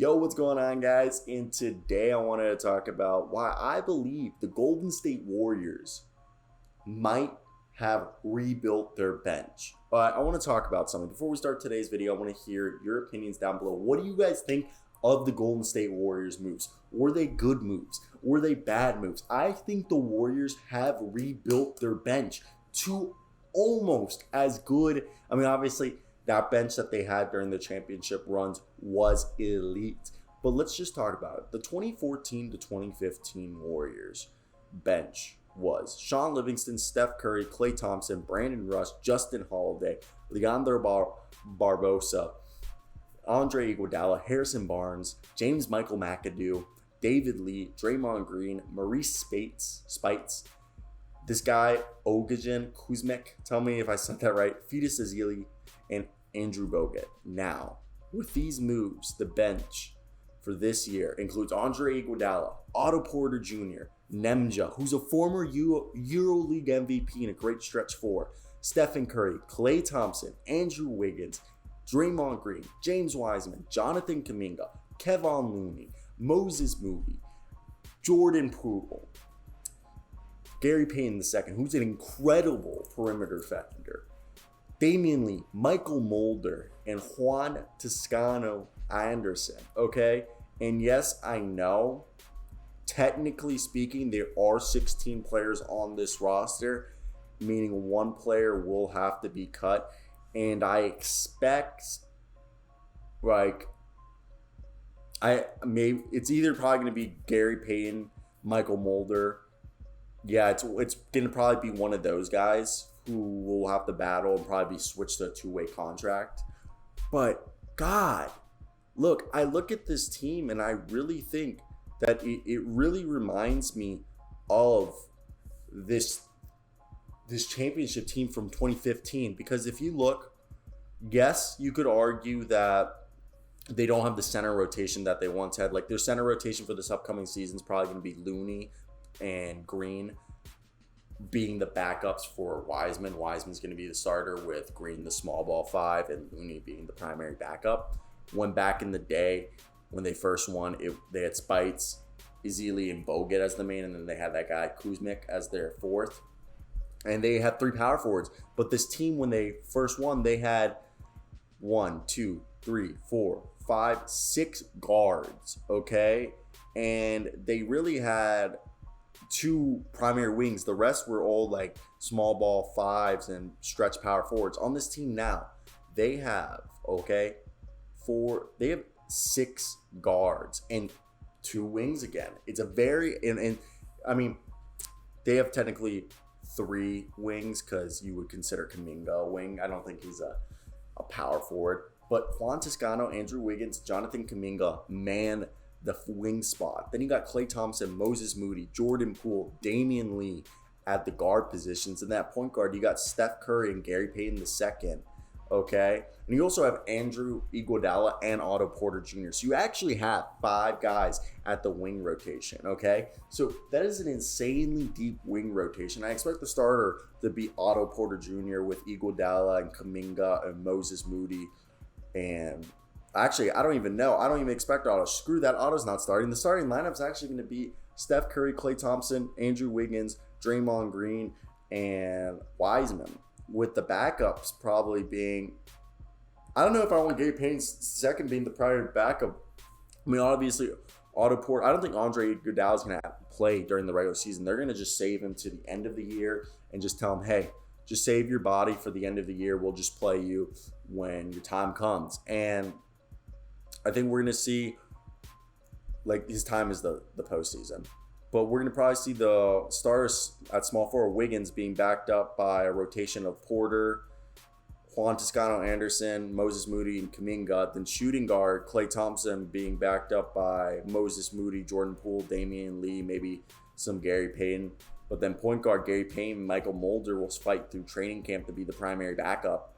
Yo, what's going on, guys? And today I wanted to talk about why I believe the Golden State Warriors might have rebuilt their bench. But I want to talk about something. Before we start today's video, I want to hear your opinions down below. What do you guys think of the Golden State Warriors moves? Were they good moves? Were they bad moves? I think the Warriors have rebuilt their bench to almost as good. I mean, obviously, that bench that they had during the championship runs was elite. But let's just talk about it. The 2014 to 2015 Warriors bench was Sean Livingston, Steph Curry, Klay Thompson, Brandon Rush, Justin Holiday, Leandro Barbosa, Andre Iguodala, Harrison Barnes, James Michael McAdoo, David Lee, Draymond Green, Maurice Spites, this guy, Ogajen Kuzmic, tell me if I said that right, Fetus Ezeli, and Andrew Bogut. Now, with these moves, the bench for this year includes Andre Iguodala, Otto Porter Jr., Nemja, who's a former EuroLeague MVP and a great stretch four, Stephen Curry, Klay Thompson, Andrew Wiggins, Draymond Green, James Wiseman, Jonathan Kuminga, Kevon Looney, Moses Moody, Jordan Poole, Gary Payton II, who's an incredible perimeter defender, Damian Lee, Michael Mulder, and Juan Toscano Anderson, okay? And yes, I know, technically speaking, there are 16 players on this roster, meaning one player will have to be cut. And I expect, it's either probably going to be Gary Payton, Michael Mulder. Yeah, it's going to probably be one of those guys who will have to battle and probably be switched to a two-way contract. But, God, look, I look at this team and I really think that it really reminds me of this championship team from 2015. Because if you look, yes, you could argue that they don't have the center rotation that they once had. Like, their center rotation for this upcoming season is probably going to be Looney and Green being the backups for Wiseman. Wiseman's going to be the starter with Green the small ball five and Looney being the primary backup. When back in the day, when they first won, they had Spites, Ezeli, and Bogut as the main, and then they had that guy Kuzmic as their fourth. And they had three power forwards. But this team, when they first won, they had 6 guards, okay? And they really had 2 primary wings. The rest were all like small ball fives and stretch power forwards. On this team now, they have, they have 6 guards and 2 wings again. It's a very, and I mean, they have technically 3 wings because you would consider Kuminga a wing. I don't think he's a power forward. But Juan Toscano, Andrew Wiggins, Jonathan Kuminga man the wing spot. Then you got Klay Thompson, Moses Moody, Jordan Poole, Damian Lee at the guard positions. And that point guard, you got Steph Curry and Gary Payton II, okay? And you also have Andrew Iguodala and Otto Porter Jr. So you actually have 5 guys at the wing rotation, okay? So that is an insanely deep wing rotation. I expect the starter to be Otto Porter Jr. with Igoudala and Kuminga and Moses Moody. And actually, I don't even know. I don't even expect Otto. Screw that. Otto's not starting. The starting lineup is actually going to be Steph Curry, Klay Thompson, Andrew Wiggins, Draymond Green, and Wiseman. With the backups probably being, I don't know if I want Gary Payton II being the primary backup. I mean, obviously, Otto Porter. I don't think Andre Iguodala is going to play during the regular season. They're going to just save him to the end of the year and just tell him, hey, just save your body for the end of the year. We'll just play you when your time comes. And I think we're going to see, like, his time is the postseason. But we're going to probably see the stars at small forward, Wiggins, being backed up by a rotation of Porter, Juan Toscano Anderson, Moses Moody, and Kuminga. Then shooting guard, Klay Thompson, being backed up by Moses Moody, Jordan Poole, Damian Lee, maybe some Gary Payton. But then point guard, Gary Payton, Michael Mulder will fight through training camp to be the primary backup.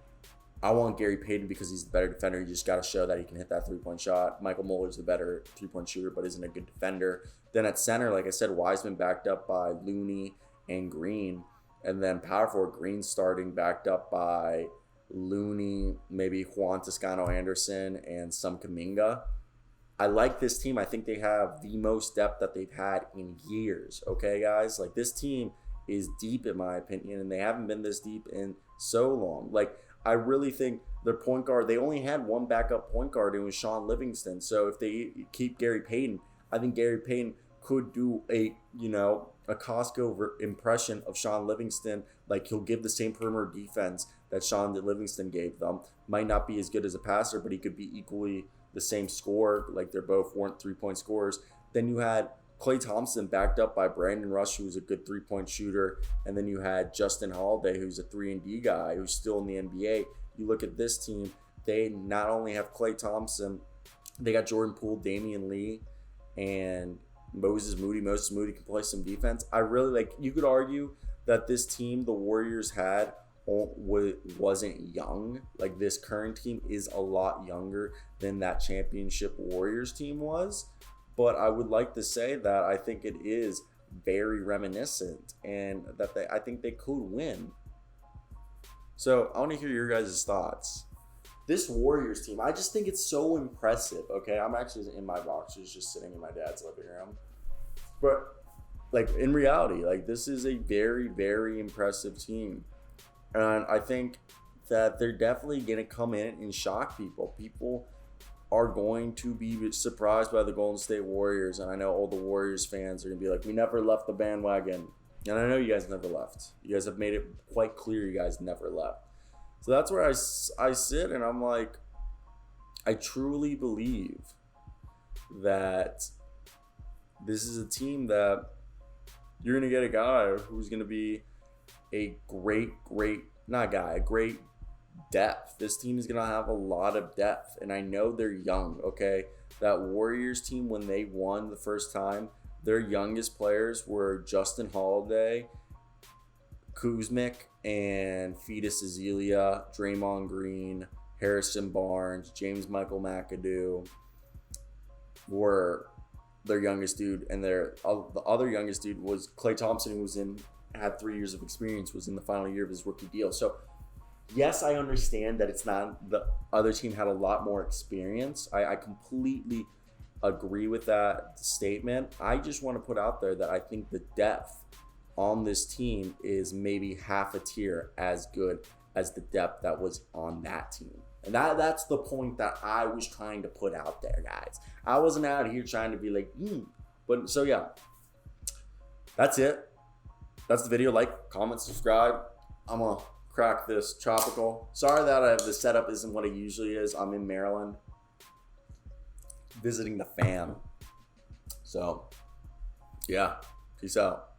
I want Gary Payton because he's the better defender. You just got to show that he can hit that three-point shot. Michael Mulder's the better three-point shooter, but isn't a good defender. Then at center, like I said, Wiseman backed up by Looney and Green. And then power forward, Green starting backed up by Looney, maybe Juan Toscano Anderson, and some Kuminga. I like this team. I think they have the most depth that they've had in years. Okay, guys? Like, this team is deep, in my opinion, and they haven't been this deep in so long. Like, I really think their point guard, they only had one backup point guard, and it was Sean Livingston. So if they keep Gary Payton, I think Gary Payton could do a Costco impression of Sean Livingston. Like, he'll give the same perimeter defense that Sean Livingston gave them. Might not be as good as a passer, but he could be equally the same scorer. Like, they're both weren't 3-point scorers. Then you had Klay Thompson backed up by Brandon Rush, who was a good 3-point shooter. And then you had Justin Holiday, who's a 3-and-D guy, who's still in the NBA. You look at this team, they not only have Klay Thompson, they got Jordan Poole, Damian Lee, and Moses Moody. Moses Moody can play some defense. I really like, you could argue that this team the Warriors had wasn't young. Like, this current team is a lot younger than that championship Warriors team was. But I would like to say that I think it is very reminiscent, and that I think they could win. So I want to hear your guys' thoughts. This Warriors team, I just think it's so impressive. Okay, I'm actually in my boxers, just sitting in my dad's living room. But, like, in reality, like, this is a very, very impressive team. And I think that they're definitely going to come in and shock people. People are going to be surprised by the Golden State Warriors. And I know all the Warriors fans are going to be like, we never left the bandwagon. And I know you guys never left. You guys have made it quite clear you guys never left. So that's where I sit, and I'm like, I truly believe that this is a team that you're going to get a guy who's going to be a great depth. This team is going to have a lot of depth, and I know they're young, okay? That Warriors team, when they won the first time, their youngest players were Justin Holiday, Kuzmic, and Fetus Azealia, Draymond Green, Harrison Barnes, James Michael McAdoo were their youngest dude, and the other youngest dude was Klay Thompson, who had 3 years of experience, was in the final year of his rookie deal. So yes, I understand that it's not, the other team had a lot more experience. I completely agree with that statement. I just want to put out there that I think the depth on this team is maybe half a tier as good as the depth that was on that team. And that's the point that I was trying to put out there, guys. I wasn't out here trying to be like, But so yeah, that's it. That's the video. Like, comment, subscribe. I'm going to crack this tropical. Sorry that the setup isn't what it usually is. I'm in Maryland visiting the fam. So yeah, peace out.